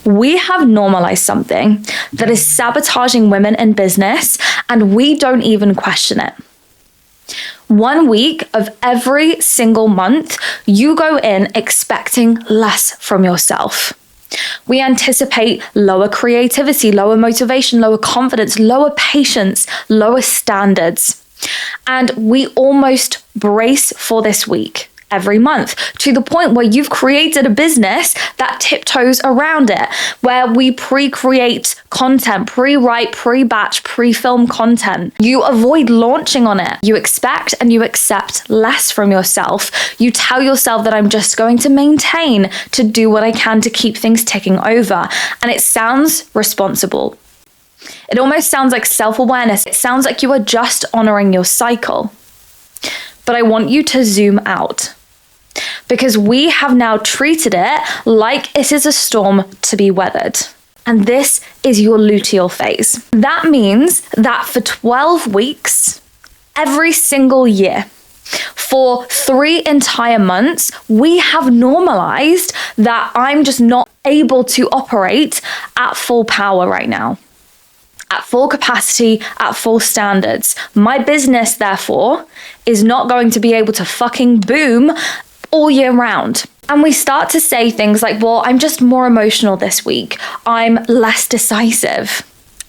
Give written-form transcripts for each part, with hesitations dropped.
We have normalized something that is sabotaging women in business, and we don't even question it. 1 week of every single month, you go in expecting less from yourself. We anticipate lower creativity, lower motivation, lower confidence, lower patience, lower standards. And we almost brace for this week every month, to the point where you've created a business that tiptoes around it, where we pre-create content, pre-write, pre-batch, pre-film content. You avoid launching on it. You expect and you accept less from yourself. You tell yourself that I'm just going to maintain, to do what I can to keep things ticking over. And it sounds responsible. It almost sounds like self-awareness. It sounds like you are just honoring your cycle. But I want you to zoom out, because we have now treated it like it is a storm to be weathered. And this is your luteal phase. That means that for 12 weeks, every single year, for 3 entire months, we have normalized that I'm just not able to operate at full power right now, at full capacity, at full standards. My business, therefore, is not going to be able to fucking boom all year round. And we start to say things like, well, I'm just more emotional this week. I'm less decisive.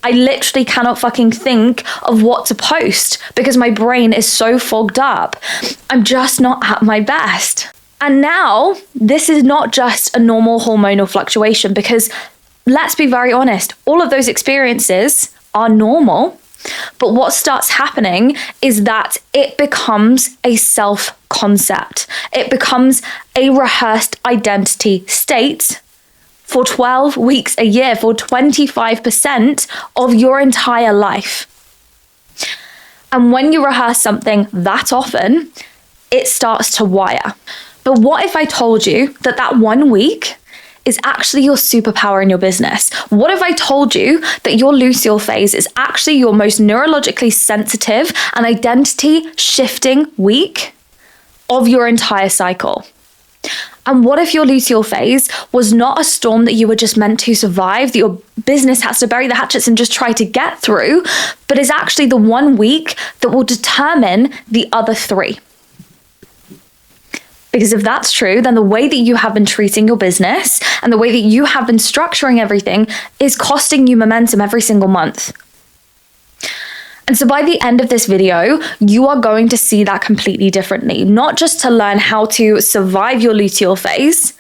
I literally cannot fucking think of what to post because my brain is so fogged up. I'm just not at my best. And now this is not just a normal hormonal fluctuation, because let's be very honest, all of those experiences are normal. But what starts happening is that it becomes a self-concept. It becomes a rehearsed identity state for 12 weeks a year, for 25% of your entire life. And when you rehearse something that often, it starts to wire. But what if I told you that that 1 week is actually your superpower in your business? What if I told you that your luteal phase is actually your most neurologically sensitive and identity shifting week of your entire cycle? And what if your luteal phase was not a storm that you were just meant to survive, that your business has to bury the hatchets and just try to get through, but is actually the 1 week that will determine the other 3? Because if that's true, then the way that you have been treating your business and the way that you have been structuring everything is costing you momentum every single month. And so by the end of this video, you are going to see that completely differently, not just to learn how to survive your luteal phase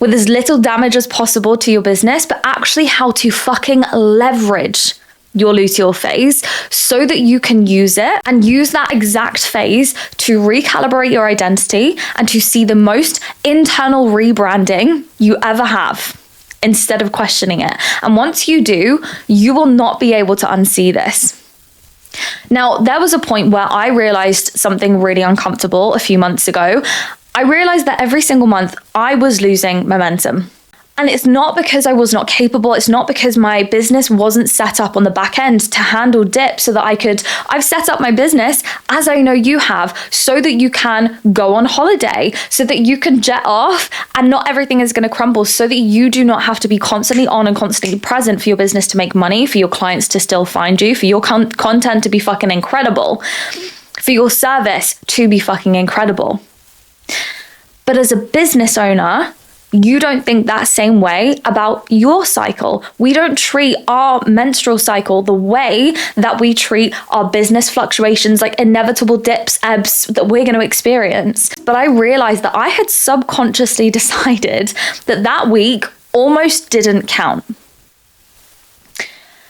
with as little damage as possible to your business, but actually how to fucking leverage your luteal phase so that you can use it and use that exact phase to recalibrate your identity and to see the most internal rebranding you ever have instead of questioning it. And once you do, you will not be able to unsee this. Now, there was a point where I realized something really uncomfortable a few months ago. I realized that every single month I was losing momentum. And it's not because I was not capable. It's not because my business wasn't set up on the back end to handle dips so that I've set up my business, as I know you have, so that you can go on holiday, so that you can jet off and not everything is going to crumble, so that you do not have to be constantly on and constantly present for your business to make money, for your clients to still find you, for your content to be fucking incredible, for your service to be fucking incredible. But as a business owner, you don't think that same way about your cycle. We don't treat our menstrual cycle the way that we treat our business fluctuations, like inevitable dips, ebbs that we're going to experience. But I realized that I had subconsciously decided that that week almost didn't count.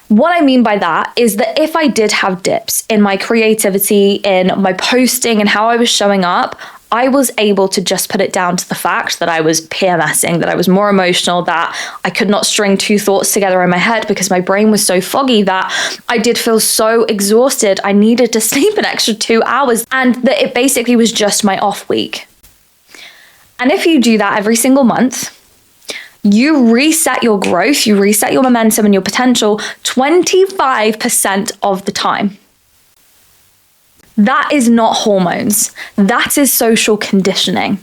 What I mean by that is that if I did have dips in my creativity, in my posting and how I was showing up, I was able to just put it down to the fact that I was PMSing, that I was more emotional, that I could not string 2 thoughts together in my head because my brain was so foggy, that I did feel so exhausted. I needed to sleep an extra 2 hours, and that it basically was just my off week. And if you do that every single month, you reset your growth, you reset your momentum and your potential 25% of the time. That is not hormones. That is social conditioning.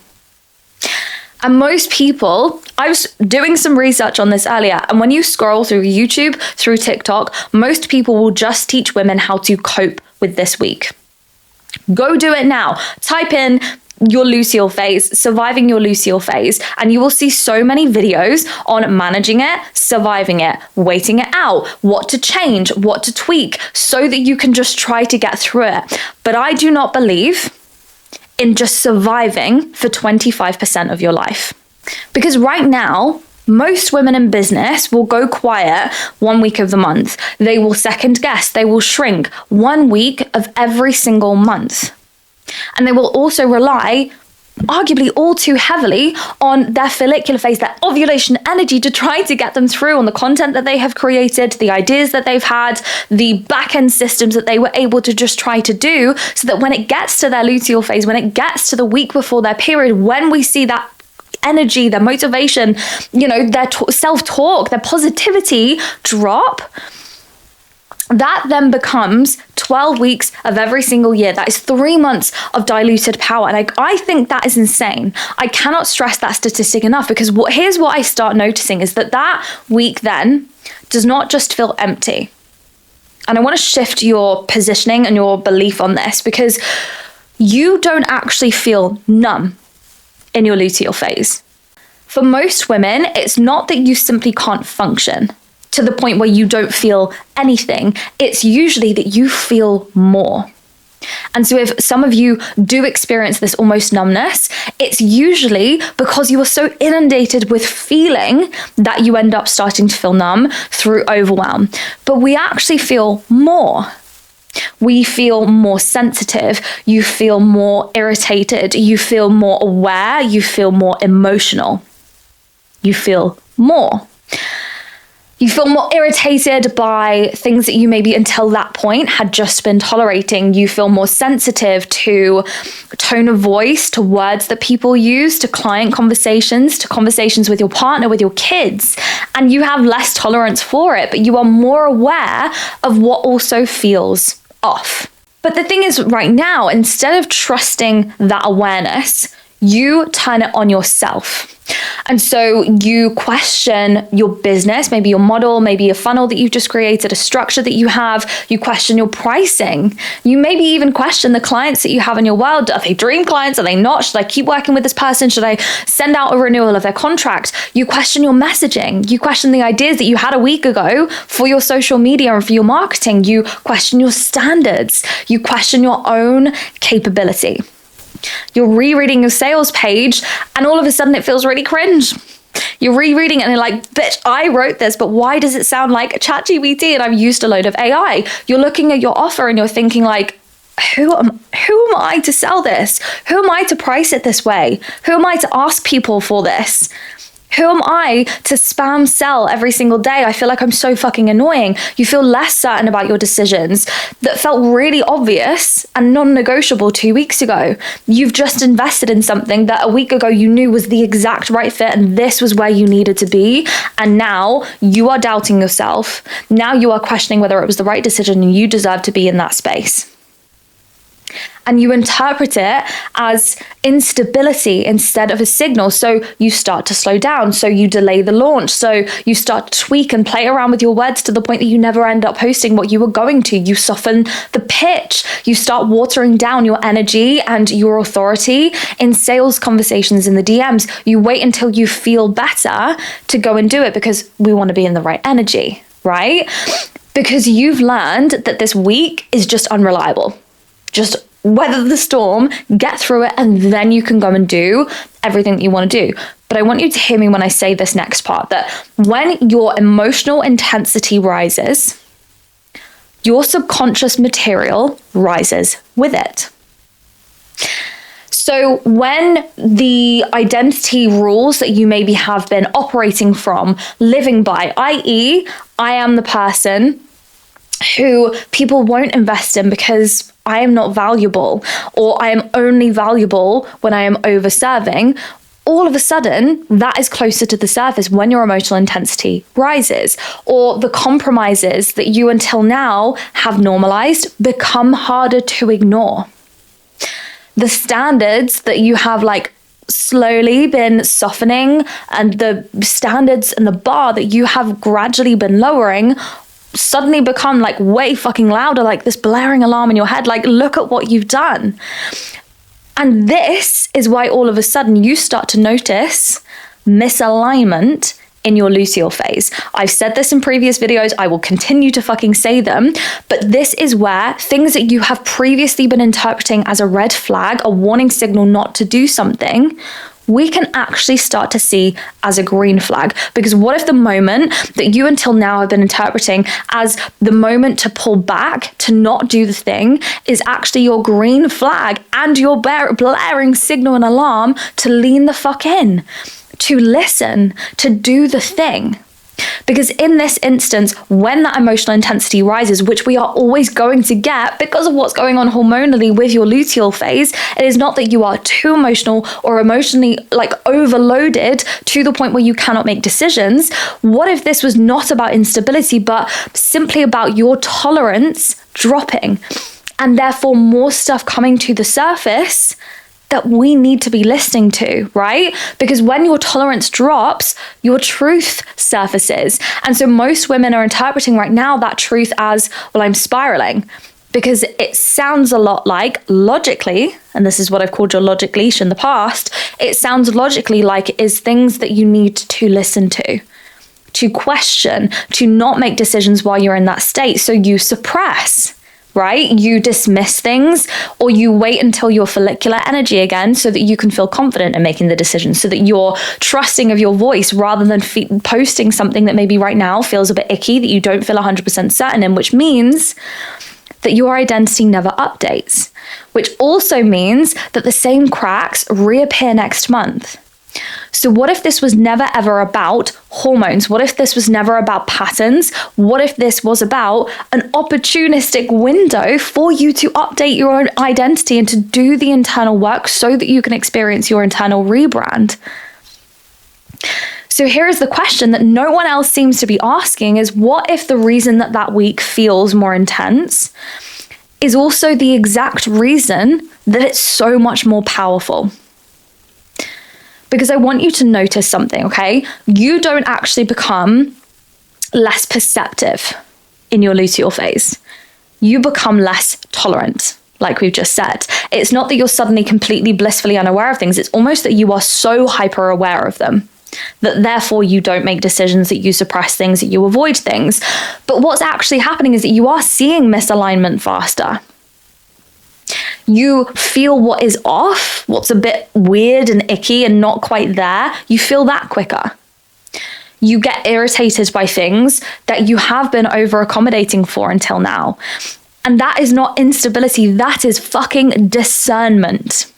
And most people, I was doing some research on this earlier, and when you scroll through YouTube, through TikTok, most people will just teach women how to cope with this week. Go do it now. Type in your luteal phase, surviving your luteal phase, and you will see so many videos on managing it, surviving it, waiting it out, what to change, what to tweak, so that you can just try to get through it. But I do not believe in just surviving for 25% of your life. Because right now, most women in business will go quiet 1 week of the month. They will second guess, they will shrink 1 week of every single month. And they will also rely, arguably all too heavily, on their follicular phase, their ovulation energy, to try to get them through on the content that they have created, the ideas that they've had, the back-end systems that they were able to just try to do, so that when it gets to their luteal phase, when it gets to the week before their period, when we see that energy, their motivation, their self-talk, their positivity drop, that then becomes 12 weeks of every single year. That is 3 months of diluted power. And I think that is insane. I cannot stress that statistic enough, because here's what I start noticing is that week then does not just feel empty. And I want to shift your positioning and your belief on this, because you don't actually feel numb in your luteal phase. For most women, it's not that you simply can't function to the point where you don't feel anything. It's usually that you feel more. And so if some of you do experience this almost numbness, it's usually because you are so inundated with feeling that you end up starting to feel numb through overwhelm. But we actually feel more. We feel more sensitive, you feel more irritated, you feel more aware, you feel more emotional. You feel more. You feel more irritated by things that you maybe until that point had just been tolerating. You feel more sensitive to tone of voice, to words that people use, to client conversations, to conversations with your partner, with your kids. And you have less tolerance for it, but you are more aware of what also feels off. But the thing is, right now, instead of trusting that awareness, you turn it on yourself. And so you question your business, maybe your model, maybe a funnel that you've just created, a structure that you have. You question your pricing. You maybe even question the clients that you have in your world. Are they dream clients? Are they not? Should I keep working with this person? Should I send out a renewal of their contract? You question your messaging. You question the ideas that you had a week ago for your social media and for your marketing. You question your standards. You question your own capability. You're rereading your sales page and all of a sudden it feels really cringe. You're rereading it and you're like, bitch, I wrote this, but why does it sound like ChatGPT and I've used a load of AI? You're looking at your offer and you're thinking like, who am I to sell this? Who am I to price it this way? Who am I to ask people for this? Who am I to spam sell every single day? I feel like I'm so fucking annoying. You feel less certain about your decisions that felt really obvious and non-negotiable 2 weeks ago. You've just invested in something that a week ago you knew was the exact right fit and this was where you needed to be. And now you are doubting yourself. Now you are questioning whether it was the right decision and you deserve to be in that space. And you interpret it as instability instead of a signal. So you start to slow down. So you delay the launch. So you start to tweak and play around with your words to the point that you never end up posting what you were going to. You soften the pitch. You start watering down your energy and your authority in sales conversations in the DMs. You wait until you feel better to go and do it because we want to be in the right energy, right? Because you've learned that this week is just unreliable. Just weather the storm, get through it, and then you can go and do everything that you want to do. But I want you to hear me when I say this next part, that when your emotional intensity rises, your subconscious material rises with it. So when the identity rules that you maybe have been operating from, living by, i.e., I am the person who people won't invest in because I am not valuable, or I am only valuable when I am over-serving, all of a sudden, that is closer to the surface when your emotional intensity rises, or the compromises that you until now have normalized become harder to ignore. The standards that you have slowly been softening, and the standards and the bar that you have gradually been lowering suddenly become like way fucking louder, like this blaring alarm in your head. Like, look at what you've done. And this is why all of a sudden you start to notice misalignment in your luteal phase. I've said this in previous videos. I will continue to fucking say them, but this is where things that you have previously been interpreting as a red flag, a warning signal not to do something, we can actually start to see as a green flag. Because what if the moment that you until now have been interpreting as the moment to pull back, to not do the thing, is actually your green flag and your blaring signal and alarm to lean the fuck in, to listen, to do the thing? Because in this instance, when that emotional intensity rises, which we are always going to get because of what's going on hormonally with your luteal phase, it is not that you are too emotional or emotionally like overloaded to the point where you cannot make decisions. What if this was not about instability, but simply about your tolerance dropping, and therefore more stuff coming to the surface that we need to be listening to, right? Because when your tolerance drops, your truth surfaces. And so most women are interpreting right now that truth as, well, I'm spiraling, because it sounds a lot like logically, and this is what I've called your logic leash in the past, it sounds logically like it is things that you need to listen to question, to not make decisions while you're in that state. So you suppress, right? You dismiss things, or you wait until your follicular energy again so that you can feel confident in making the decision, so that you're trusting of your voice rather than posting something that maybe right now feels a bit icky, that you don't feel 100% certain in, which means that your identity never updates, which also means that the same cracks reappear next month. So what if this was never ever about hormones? What if this was never about patterns? What if this was about an opportunistic window for you to update your own identity and to do the internal work so that you can experience your internal rebrand? So here is the question that no one else seems to be asking is, what if the reason that that week feels more intense is also the exact reason that it's so much more powerful? Because I want you to notice something, okay? You don't actually become less perceptive in your luteal phase. You become less tolerant, like we've just said. It's not that you're suddenly completely blissfully unaware of things. It's almost that you are so hyper aware of them that therefore you don't make decisions, that you suppress things, that you avoid things. But what's actually happening is that you are seeing misalignment faster. You feel what is off, what's a bit weird and icky and not quite there. You feel that quicker. You get irritated by things that you have been over accommodating for until now. And that is not instability, that is fucking discernment.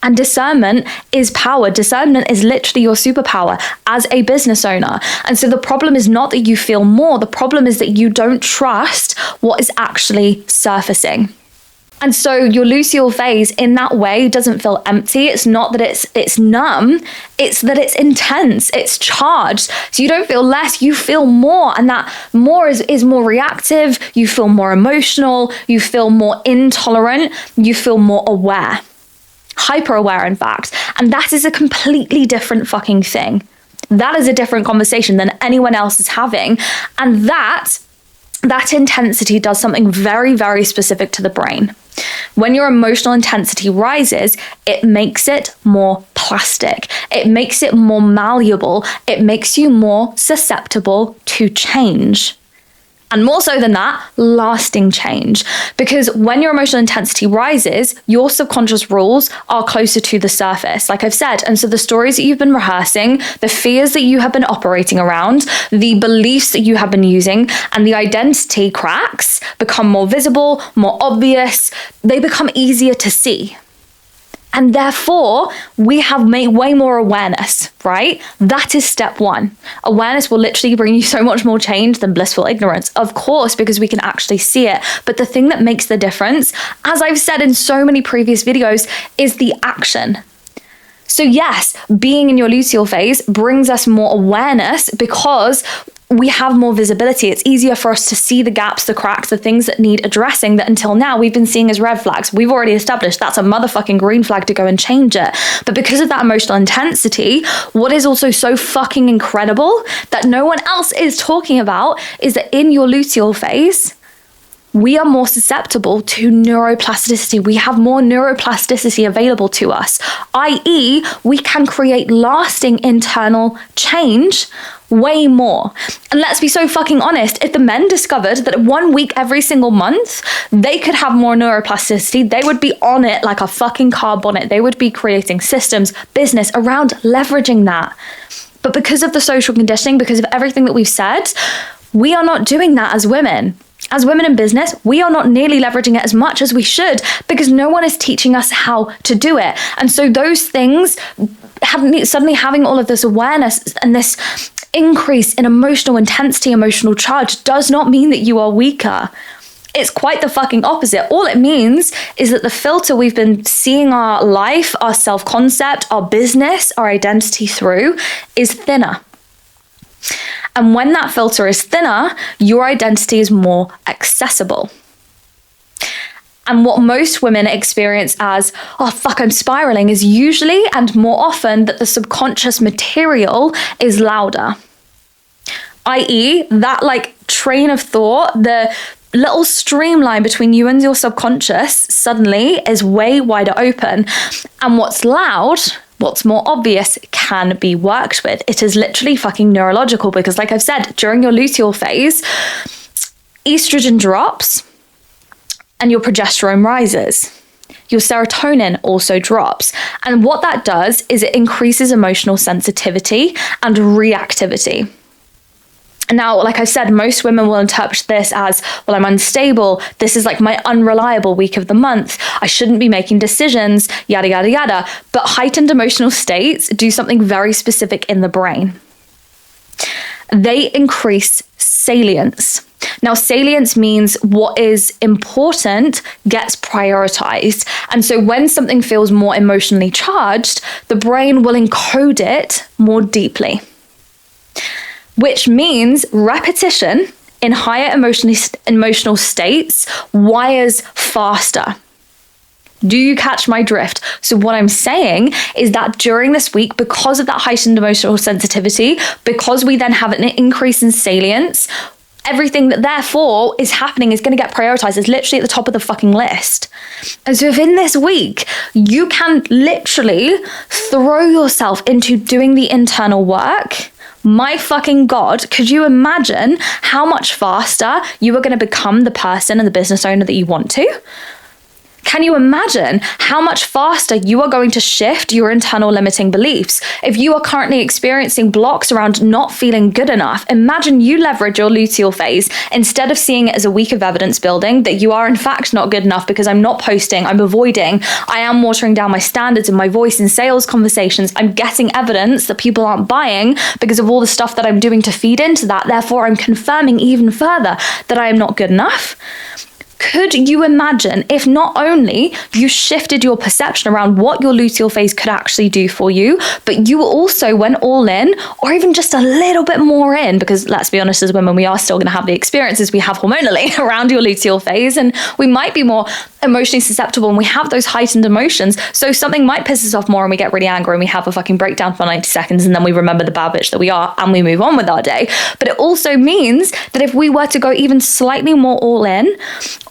And discernment is power. Discernment is literally your superpower as a business owner. And so the problem is not that you feel more, the problem is that you don't trust what is actually surfacing. And so your luteal phase in that way doesn't feel empty. It's not that it's numb, it's that it's intense, it's charged. So you don't feel less, you feel more. And that more is more reactive, you feel more emotional, you feel more intolerant, you feel more aware. Hyper aware, in fact. And that is a completely different fucking thing. That is a different conversation than anyone else is having. And that intensity does something very, very specific to the brain. When your emotional intensity rises, it makes it more plastic. It makes it more malleable. It makes you more susceptible to change. And more so than that, lasting change. Because when your emotional intensity rises, your subconscious rules are closer to the surface, like I've said. And so the stories that you've been rehearsing, the fears that you have been operating around, the beliefs that you have been using, and the identity cracks become more visible, more obvious. They become easier to see. And therefore, we have made way more awareness, right? That is step one. Awareness will literally bring you so much more change than blissful ignorance, of course, because we can actually see it. But the thing that makes the difference, as I've said in so many previous videos, is the action. So yes, being in your luteal phase brings us more awareness because we have more visibility. It's easier for us to see the gaps, the cracks, the things that need addressing that until now we've been seeing as red flags. We've already established that's a motherfucking green flag to go and change it. But because of that emotional intensity, what is also so fucking incredible that no one else is talking about is that in your luteal phase, we are more susceptible to neuroplasticity. We have more neuroplasticity available to us, i.e., we can create lasting internal change way more. And let's be so fucking honest, if the men discovered that 1 week every single month, they could have more neuroplasticity, they would be on it like a fucking car bonnet. They would be creating systems, business around leveraging that. But because of the social conditioning, because of everything that we've said, we are not doing that as women. As women in business, we are not nearly leveraging it as much as we should because no one is teaching us how to do it. And so those things, suddenly having all of this awareness and this increase in emotional intensity, emotional charge does not mean that you are weaker. It's quite the fucking opposite. All it means is that the filter we've been seeing our life, our self-concept, our business, our identity through is thinner. And when that filter is thinner, your identity is more accessible. And what most women experience as, oh fuck, I'm spiraling, is usually and more often that the subconscious material is louder. i.e., that like train of thought, the little streamline between you and your subconscious suddenly is way wider open. And what's loud, what's more obvious, can be worked with. It is literally fucking neurological because, like I've said, during your luteal phase, estrogen drops and your progesterone rises. Your serotonin also drops. And what that does is it increases emotional sensitivity and reactivity. Now, like I said, most women will interpret this as, well, I'm unstable. This is like my unreliable week of the month. I shouldn't be making decisions, yada, yada, yada. But heightened emotional states do something very specific in the brain. They increase salience. Now, salience means what is important gets prioritized. And so when something feels more emotionally charged, the brain will encode it more deeply. Which means repetition in higher emotional states wires faster. Do you catch my drift? So what I'm saying is that during this week, because of that heightened emotional sensitivity, because we then have an increase in salience, everything that therefore is happening is going to get prioritized. It's literally at the top of the fucking list. And so if in this week, you can literally throw yourself into doing the internal work, my fucking God, could you imagine how much faster you are going to become the person and the business owner that you want to? Can you imagine how much faster you are going to shift your internal limiting beliefs? If you are currently experiencing blocks around not feeling good enough, imagine you leverage your luteal phase instead of seeing it as a week of evidence building that you are in fact not good enough because I'm not posting, I'm avoiding, I am watering down my standards and my voice in sales conversations. I'm getting evidence that people aren't buying because of all the stuff that I'm doing to feed into that. Therefore, I'm confirming even further that I am not good enough. Could you imagine if not only you shifted your perception around what your luteal phase could actually do for you, but you also went all in, or even just a little bit more in, because let's be honest, as women, we are still going to have the experiences we have hormonally around your luteal phase, and we might be more emotionally susceptible and we have those heightened emotions. So something might piss us off more and we get really angry and we have a fucking breakdown for 90 seconds and then we remember the bad bitch that we are and we move on with our day. But it also means that if we were to go even slightly more all in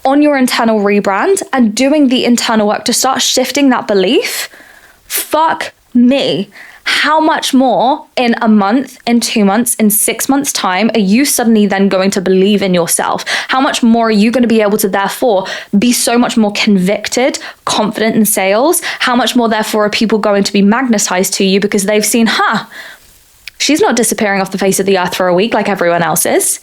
on your internal rebrand and doing the internal work to start shifting that belief, fuck me, how much more in a month, in 2 months, in 6 months' time are you suddenly then going to believe in yourself? How much more are you going to be able to therefore be so much more convicted, confident in sales? How much more therefore are people going to be magnetized to you because they've seen, she's not disappearing off the face of the earth for a week like everyone else is.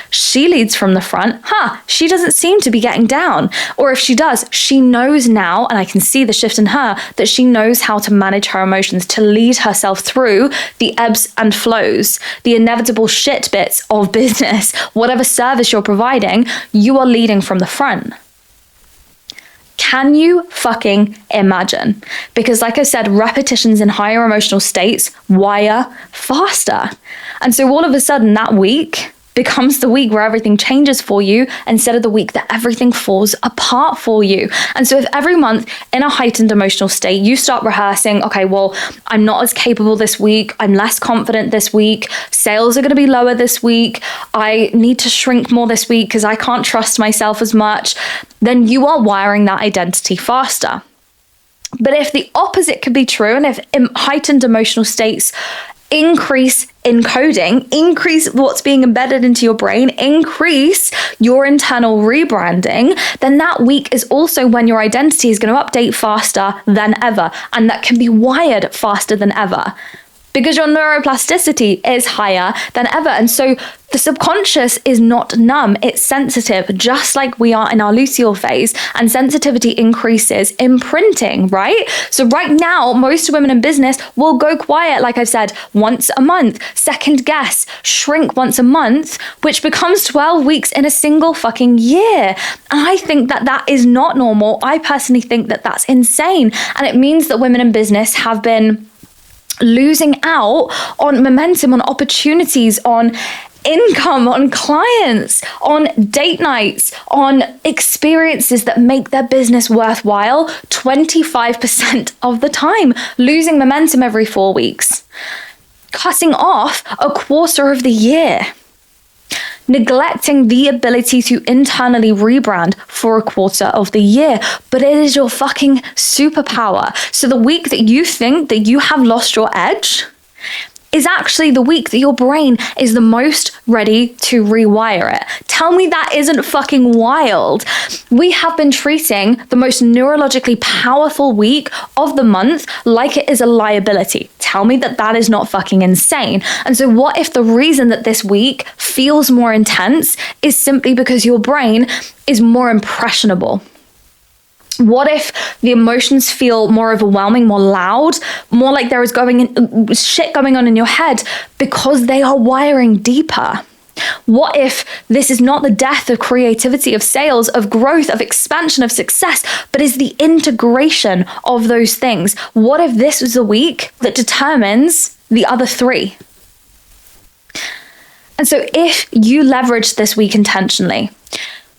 She leads from the front. She doesn't seem to be getting down. Or if she does, she knows now, and I can see the shift in her, that she knows how to manage her emotions, to lead herself through the ebbs and flows, the inevitable shit bits of business. Whatever service you're providing, you are leading from the front. Can you fucking imagine? Because like I said, repetitions in higher emotional states wire faster. And so all of a sudden that week becomes the week where everything changes for you instead of the week that everything falls apart for you. And so if every month in a heightened emotional state, you start rehearsing, okay, well, I'm not as capable this week. I'm less confident this week. Sales are going to be lower this week. I need to shrink more this week because I can't trust myself as much. Then you are wiring that identity faster. But if the opposite could be true, and if heightened emotional states increase encoding, increase what's being embedded into your brain, increase your internal rebranding, then that week is also when your identity is going to update faster than ever. And that can be wired faster than ever because your neuroplasticity is higher than ever. And so the subconscious is not numb, it's sensitive, just like we are in our luteal phase, and sensitivity increases imprinting, right? So right now, most women in business will go quiet, like I've said, once a month, second guess, shrink once a month, which becomes 12 weeks in a single fucking year. And I think that that is not normal. I personally think that that's insane. And it means that women in business have been losing out on momentum, on opportunities, on income, on clients, on date nights, on experiences that make their business worthwhile 25% of the time, losing momentum every 4 weeks, cutting off a quarter of the year, neglecting the ability to internally rebrand for a quarter of the year. But it is your fucking superpower. So the week that you think that you have lost your edge is actually the week that your brain is the most ready to rewire it. Tell me that isn't fucking wild. We have been treating the most neurologically powerful week of the month like it is a liability. Tell me that that is not fucking insane. And so what if the reason that this week feels more intense is simply because your brain is more impressionable? What if the emotions feel more overwhelming, more loud, more like there is shit going on in your head because they are wiring deeper? What if this is not the death of creativity, of sales, of growth, of expansion, of success, but is the integration of those things? What if this is the week that determines the other three? And so if you leverage this week intentionally,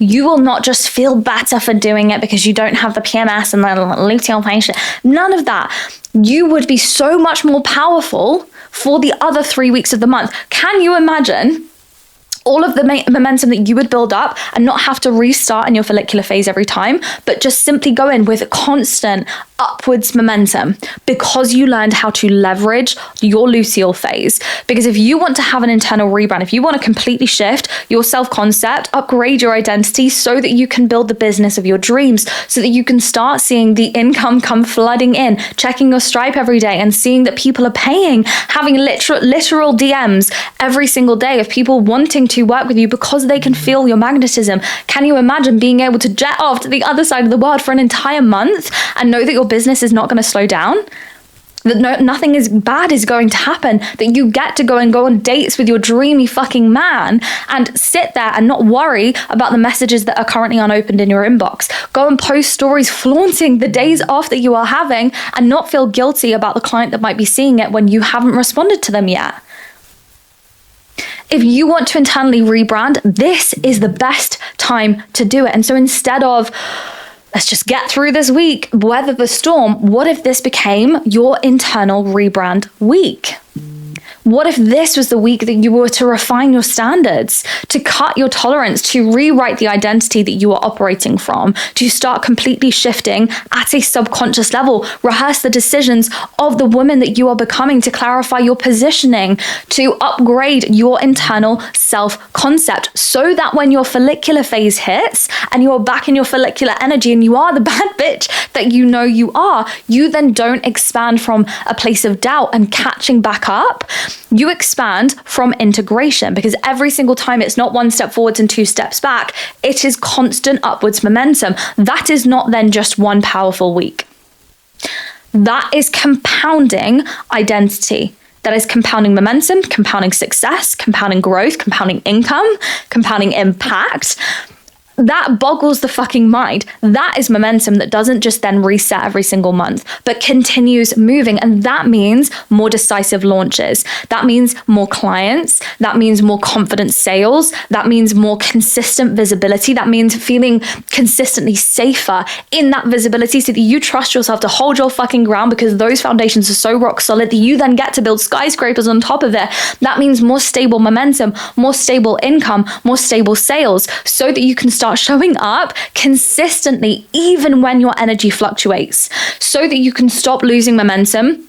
you will not just feel better for doing it because you don't have the PMS and the luteal patient. None of that. You would be so much more powerful for the other 3 weeks of the month. Can you imagine all of the momentum that you would build up and not have to restart in your follicular phase every time, but just simply go in with constant upwards momentum because you learned how to leverage your luteal phase? Because if you want to have an internal rebrand, if you want to completely shift your self-concept, upgrade your identity so that you can build the business of your dreams, so that you can start seeing the income come flooding in, checking your Stripe every day and seeing that people are paying, having literal DMs every single day of people wanting to work with you because they can feel your magnetism. Can you imagine being able to jet off to the other side of the world for an entire month and know that your business is not going to slow down? That nothing is bad is going to happen, that you get to go on dates with your dreamy fucking man and sit there and not worry about the messages that are currently unopened in your inbox. Go and post stories flaunting the days off that you are having and not feel guilty about the client that might be seeing it when you haven't responded to them yet. If you want to internally rebrand, this is the best time to do it. And so instead of, let's just get through this week, weather the storm, what if this became your internal rebrand week? What if this was the week that you were to refine your standards, to cut your tolerance, to rewrite the identity that you are operating from, to start completely shifting at a subconscious level, rehearse the decisions of the woman that you are becoming, to clarify your positioning, to upgrade your internal self-concept so that when your follicular phase hits and you're back in your follicular energy and you are the bad bitch that you know you are, you then don't expand from a place of doubt and catching back up. You expand from integration, because every single time it's not one step forwards and two steps back, it is constant upwards momentum. That is not then just one powerful week. That is compounding identity. That is compounding momentum, compounding success, compounding growth, compounding income, compounding impact. That boggles the fucking mind. That is momentum that doesn't just then reset every single month, but continues moving. And that means more decisive launches. That means more clients. That means more confident sales. That means more consistent visibility. That means feeling consistently safer in that visibility so that you trust yourself to hold your fucking ground, because those foundations are so rock solid that you then get to build skyscrapers on top of it. That means more stable momentum, more stable income, more stable sales, so that you can start showing up consistently even when your energy fluctuates, so that you can stop losing momentum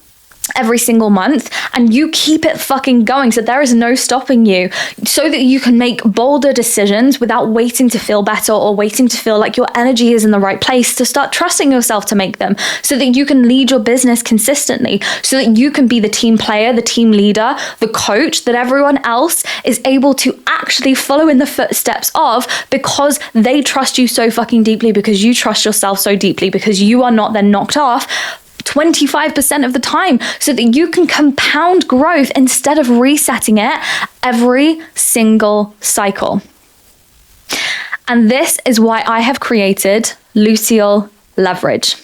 every single month and you keep it fucking going, so there is no stopping you, so that you can make bolder decisions without waiting to feel better or waiting to feel like your energy is in the right place, to start trusting yourself to make them, so that you can lead your business consistently, so that you can be the team player, the team leader, the coach that everyone else is able to actually follow in the footsteps of, because they trust you so fucking deeply, because you trust yourself so deeply, because you are not then knocked off 25% of the time, so that you can compound growth instead of resetting it every single cycle. And this is why I have created luteal leverage.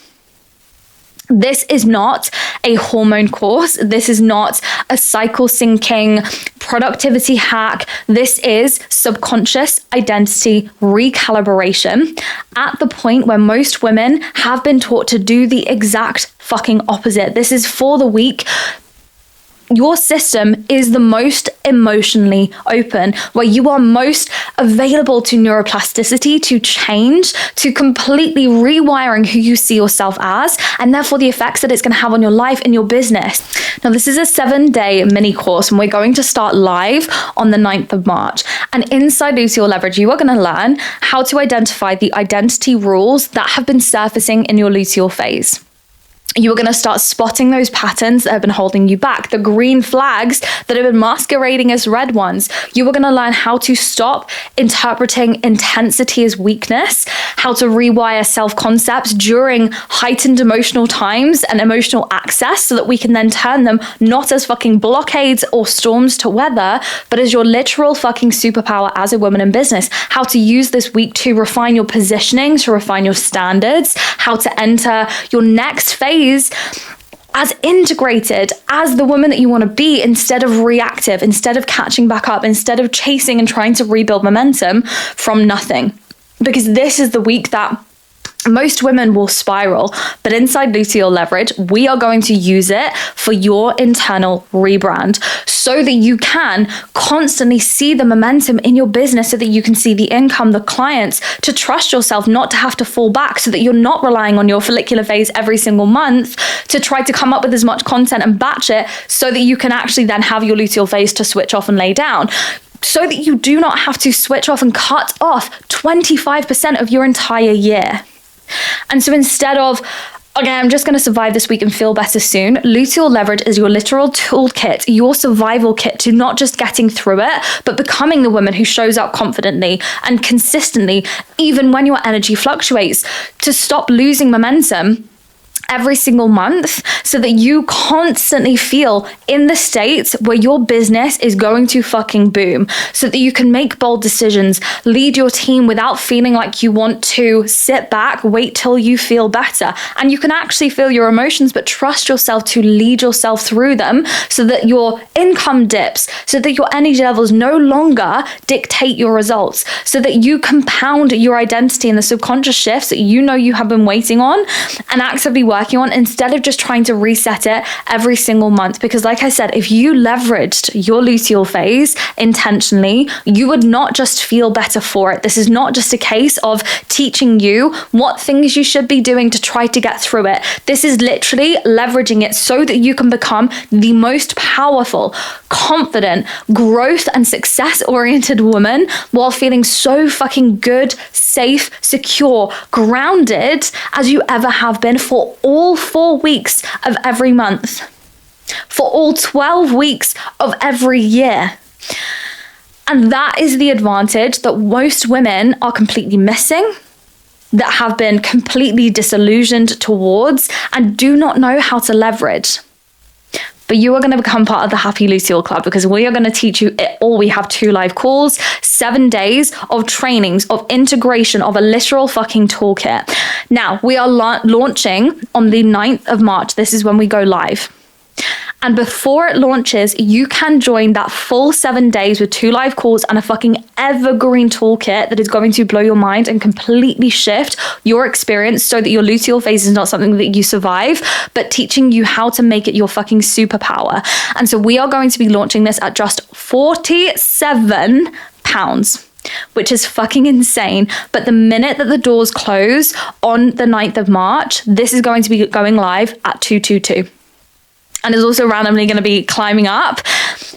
This is not a hormone course. This is not a cycle syncing productivity hack. This is subconscious identity recalibration at the point where most women have been taught to do the exact fucking opposite. This is for the weak. Your system is the most emotionally open, where you are most available to neuroplasticity, to change, to completely rewiring who you see yourself as, and therefore the effects that it's going to have on your life and your business. Now, this is a 7-day mini course, and we're going to start live on the 9th of March. And inside Luteal Leverage, you are going to learn how to identify the identity rules that have been surfacing in your luteal phase. You are going to start spotting those patterns that have been holding you back, the green flags that have been masquerading as red ones. You are going to learn how to stop interpreting intensity as weakness, how to rewire self-concepts during heightened emotional times and emotional access, so that we can then turn them not as fucking blockades or storms to weather, but as your literal fucking superpower as a woman in business. How to use this week to refine your positioning, to refine your standards, how to enter your next phase as integrated as the woman that you want to be, instead of reactive, instead of catching back up, instead of chasing and trying to rebuild momentum from nothing. Because this is the week that most women will spiral, but inside Luteal Leverage, we are going to use it for your internal rebrand, so that you can constantly see the momentum in your business, so that you can see the income, the clients, to trust yourself, not to have to fall back, so that you're not relying on your follicular phase every single month to try to come up with as much content and batch it, so that you can actually then have your luteal phase to switch off and lay down, so that you do not have to switch off and cut off 25% of your entire year. And so instead of, okay, I'm just going to survive this week and feel better soon, Luteal Leverage is your literal toolkit, your survival kit to not just getting through it, but becoming the woman who shows up confidently and consistently, even when your energy fluctuates, to stop losing momentum every single month, so that you constantly feel in the state where your business is going to fucking boom, so that you can make bold decisions, lead your team without feeling like you want to sit back, wait till you feel better. And you can actually feel your emotions, but trust yourself to lead yourself through them, so that your income dips, so that your energy levels no longer dictate your results, so that you compound your identity and the subconscious shifts that you know you have been waiting on and actively working on, instead of just trying to reset it every single month. Because like I said, if you leveraged your luteal phase intentionally, you would not just feel better for it. This is not just a case of teaching you what things you should be doing to try to get through it. This is literally leveraging it so that you can become the most powerful, confident, growth and success-oriented woman, while feeling so fucking good, safe, secure, grounded as you ever have been, for all 4 weeks of every month, for all 12 weeks of every year. And that is the advantage that most women are completely missing, that have been completely disillusioned towards, and do not know how to leverage. But you are going to become part of the Happy Luteal Club because we are going to teach you it all. We have 2 live calls, 7 days of trainings, of integration, of a literal fucking toolkit. Now, we are launching on the 9th of March. This is when we go live. And before it launches, you can join that full 7 days with 2 live calls and a fucking evergreen toolkit that is going to blow your mind and completely shift your experience so that your luteal phase is not something that you survive, but teaching you how to make it your fucking superpower. And so we are going to be launching this at just £47, which is fucking insane. But the minute that the doors close on the 9th of March, this is going to be going live at 222. And is also randomly going to be climbing up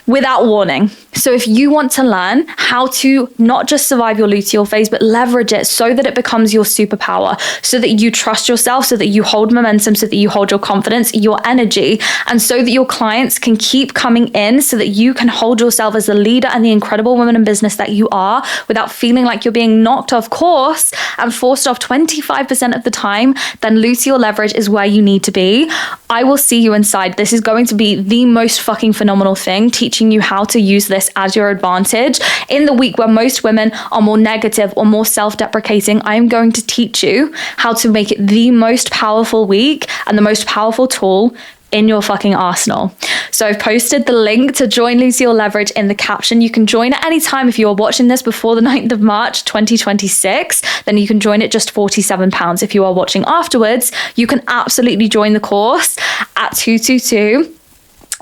without warning. So if you want to learn how to not just survive your luteal phase, but leverage it so that it becomes your superpower, so that you trust yourself, so that you hold momentum, so that you hold your confidence, your energy, and so that your clients can keep coming in, so that you can hold yourself as the leader and the incredible woman in business that you are without feeling like you're being knocked off course and forced off 25% of the time, then luteal leverage is where you need to be. I will see you inside. This is going to be the most fucking phenomenal thing, teaching you how to use this as your advantage. In the week where most women are more negative or more self-deprecating, I am going to teach you how to make it the most powerful week and the most powerful tool in your fucking arsenal. So I've posted the link to join Luteal Leverage in the caption. You can join at any time. If you are watching this before the 9th of March 2026, then you can join at just £47. If you are watching afterwards, you can absolutely join the course at 222.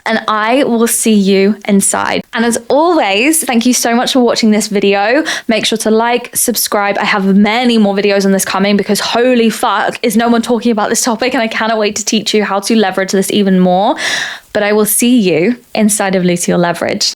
And I will see you inside. And as always, thank you so much for watching this video. Make sure to like, subscribe. I have many more videos on this coming because holy fuck, is no one talking about this topic, and I cannot wait to teach you how to leverage this even more. But I will see you inside of Luteal Leverage.